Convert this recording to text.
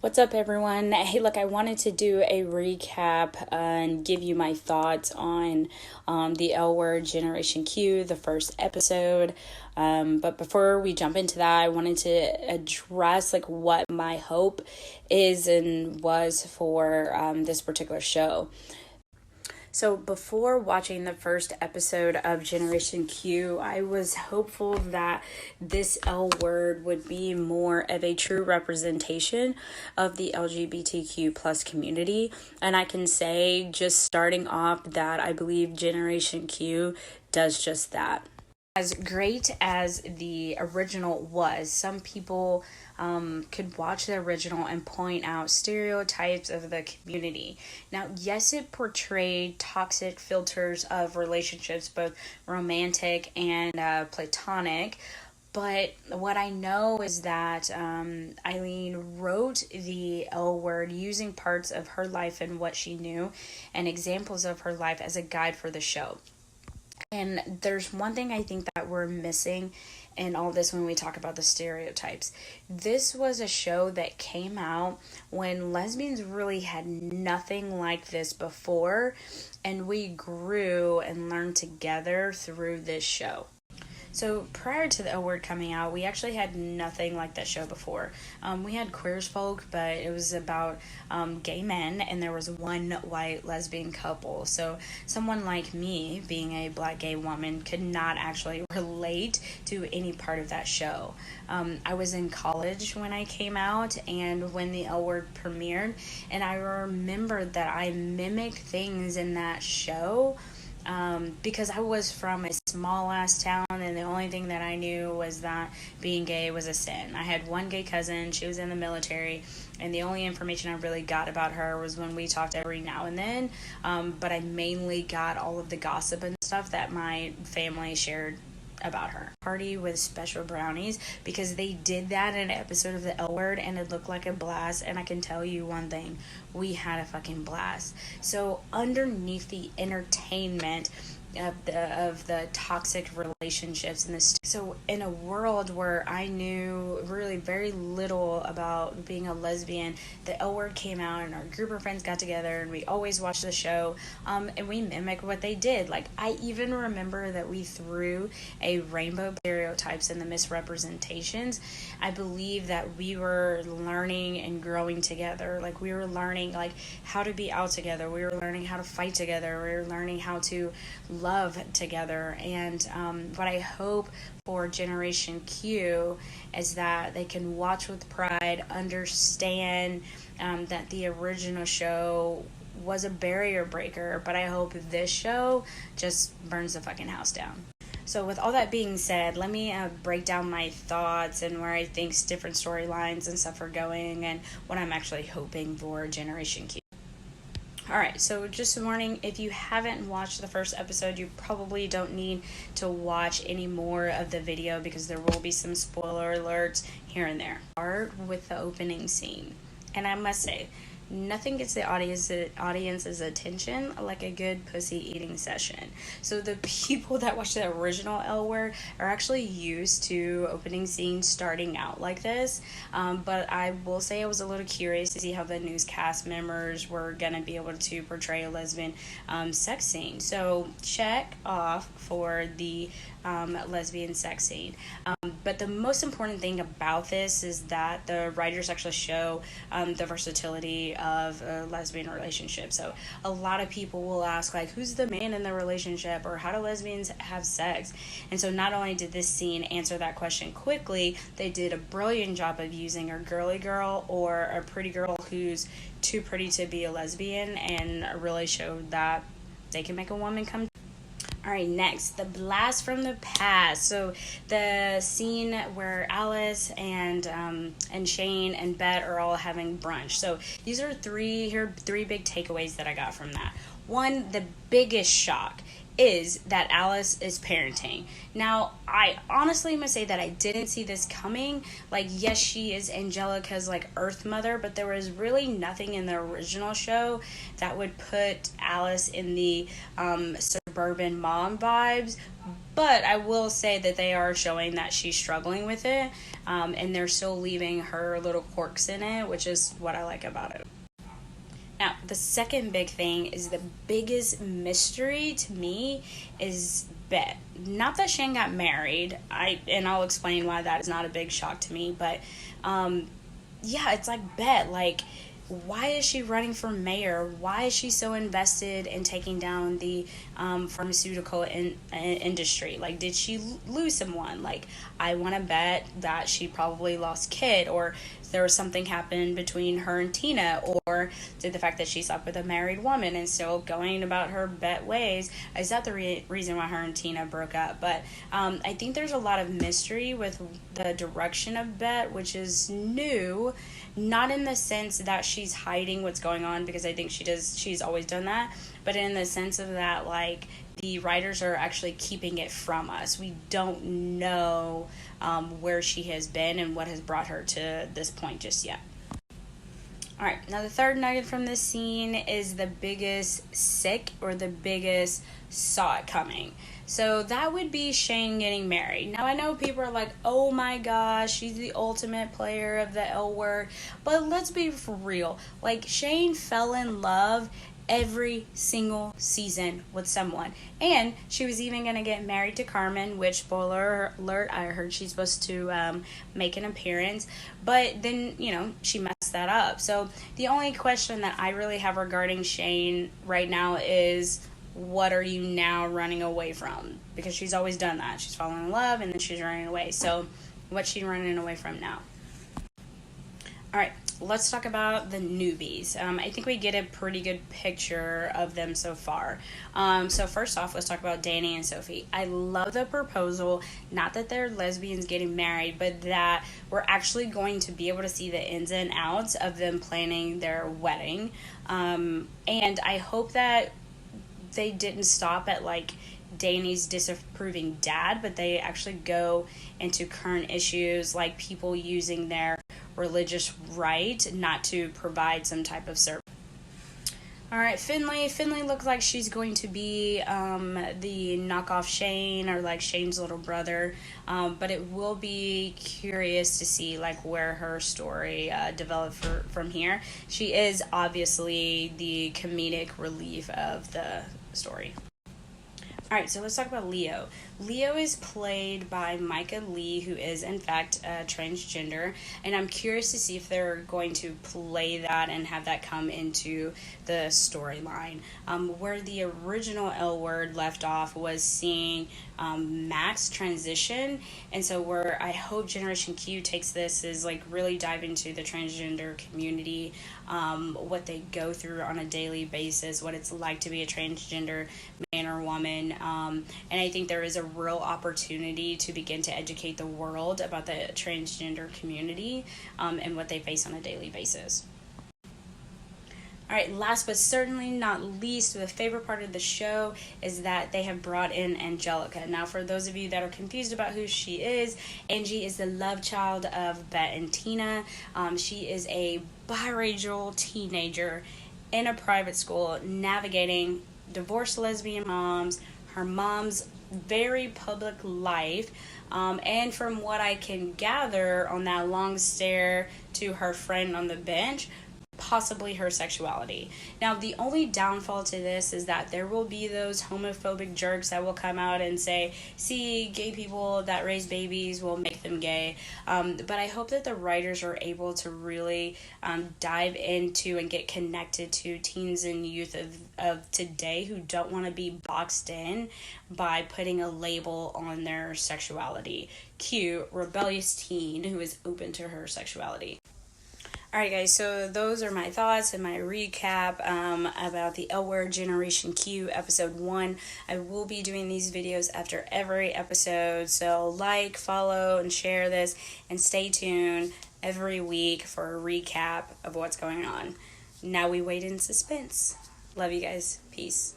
What's up, everyone? Hey, look, I wanted to do a recap and give you my thoughts on the LWord Generation Q, the first episode. But before we jump into that, I wanted to address what my hope is and was for this particular show. So before watching the first episode of Generation Q, I was hopeful that this LWord would be more of a true representation of the LGBTQ plus community. And I can say, just starting off, that I believe Generation Q does just that. As great as the original was, some people could watch the original and point out stereotypes of the community. Now, yes, it portrayed toxic filters of relationships, both romantic and platonic. But what I know is that Eileen wrote the LWord using parts of her life and what she knew and examples of her life as a guide for the show. And there's one thing I think that we're missing in all this when we talk about the stereotypes. This was a show that came out when lesbians really had nothing like this before, and we grew and learned together through this show. So prior to the LWord coming out, we actually had nothing like that show before. We had Queer as Folk, but it was about gay men, and there was one white lesbian couple. So someone like me, being a black gay woman, could not actually relate to any part of that show. I was in college when I came out and when the LWord premiered, and I remembered that I mimicked things in that show because I was from a small ass town, and the only thing that I knew was that being gay was a sin. I had one gay cousin, she was in the military, and the only information I really got about her was when we talked every now and then, but I mainly got all of the gossip and stuff that my family shared about her. Party with special brownies, because they did that in an episode of the LWord and it looked like a blast. And I can tell you one thing, we had a fucking blast. So underneath the entertainment of the toxic relationships in this, so in a world where I knew really very little about being a lesbian, the LWord came out and our group of friends got together and we always watched the show, and we mimicked what they did. I even remember that we threw a rainbow stereotypes and the misrepresentations. I believe that we were learning and growing together. We were learning how to be out together, we were learning how to fight together, we were learning how to love together. And what I hope for Generation Q is that they can watch with pride, understand that the original show was a barrier breaker, but I hope this show just burns the fucking house down. So with all that being said, let me break down my thoughts and where I think different storylines and stuff are going and what I'm actually hoping for Generation Q. Alright, so just a warning, if you haven't watched the first episode, you probably don't need to watch any more of the video because there will be some spoiler alerts here and there. Start with the opening scene. And I must say, nothing gets the audience's attention like a good pussy eating session. So the people that watch the original LWord are actually used to opening scenes starting out like this. But I will say I was a little curious to see how the newscast members were going to be able to portray a lesbian sex scene. So check off for the lesbian sex scene. But the most important thing about this is that the writers actually show the versatility of a lesbian relationship. So a lot of people will ask who's the man in the relationship, or how do lesbians have sex? And so not only did this scene answer that question quickly, they did a brilliant job of using a girly girl or a pretty girl who's too pretty to be a lesbian, and really showed that they can make a woman come. Alright, next, the blast from the past. So the scene where Alice and Shane and Bet are all having brunch. So these are three big takeaways that I got from that. One, the biggest shock is that Alice is parenting. Now, I honestly must say that I didn't see this coming. Yes, she is Angelica's Earth Mother, but there was really nothing in the original show that would put Alice in the suburban mom vibes. But I will say that they are showing that she's struggling with it, and they're still leaving her little quirks in it, which is what I like about it. Now, the second big thing is the biggest mystery to me is Bet. Not that Shane got married, and I'll explain why that is not a big shock to me, but yeah, it's like Bet, like, why is she running for mayor? Why is she so invested in taking down the pharmaceutical industry? Like, did she lose someone? Like, I want to bet that she probably lost kid, or there was something happened between her and Tina, or did the fact that she slept with a married woman and still going about her Bet ways, is that the reason why her and Tina broke up? But I think there's a lot of mystery with the direction of Bet, which is new. Not in the sense that she's hiding what's going on, because I think she's always done that, but in the sense of that, like, the writers are actually keeping it from us. We don't know where she has been and what has brought her to this point just yet. Alright, now the third nugget from this scene is the biggest sick, or the biggest saw it coming. So that would be Shane getting married. Now I know people are like, oh my gosh, she's the ultimate player of the LWord. But let's be for real. Like, Shane fell in love every single season with someone. And she was even going to get married to Carmen, which, spoiler alert, I heard she's supposed to make an appearance. But then, she messed that up. So the only question that I really have regarding Shane right now is, what are you now running away from? Because she's always done that. She's fallen in love and then she's running away. So what's she running away from now? Alright, let's talk about the newbies. I think we get a pretty good picture of them so far. So first off, let's talk about Danny and Sophie. I love the proposal. Not that they're lesbians getting married, but that we're actually going to be able to see the ins and outs of them planning their wedding. And I hope that they didn't stop at, like, Danny's disapproving dad, but they actually go into current issues, like people using their religious right not to provide some type of service. Alright, Finley looks like she's going to be the knockoff Shane, or like Shane's little brother, but it will be curious to see, like, where her story develops from here. She is obviously the comedic relief of the story. Alright, so let's talk about Leo. Leo is played by Micah Lee, who is, in fact, transgender, and I'm curious to see if they're going to play that and have that come into the storyline. Where the original LWord left off was seeing Max transition, and so where I hope Generation Q takes this is, like, really dive into the transgender community, what they go through on a daily basis, what it's like to be a transgender man or woman, and I think there is a real opportunity to begin to educate the world about the transgender community and what they face on a daily basis. Alright, last but certainly not least, the favorite part of the show is that they have brought in Angelica. Now, for those of you that are confused about who she is, Angie is the love child of Bet and Tina. She is a biracial teenager in a private school navigating divorced lesbian moms, her mom's very public life, and from what I can gather on that long stare to her friend on the bench, possibly her sexuality. Now, the only downfall to this is that there will be those homophobic jerks that will come out and say, see, gay people that raise babies will make them gay. But I hope that the writers are able to really dive into and get connected to teens and youth of today who don't want to be boxed in by putting a label on their sexuality. Cute, rebellious teen who is open to her sexuality. Alright guys, so those are my thoughts and my recap about the LWord Generation Q episode 1. I will be doing these videos after every episode, so like, follow, and share this, and stay tuned every week for a recap of what's going on. Now we wait in suspense. Love you guys. Peace.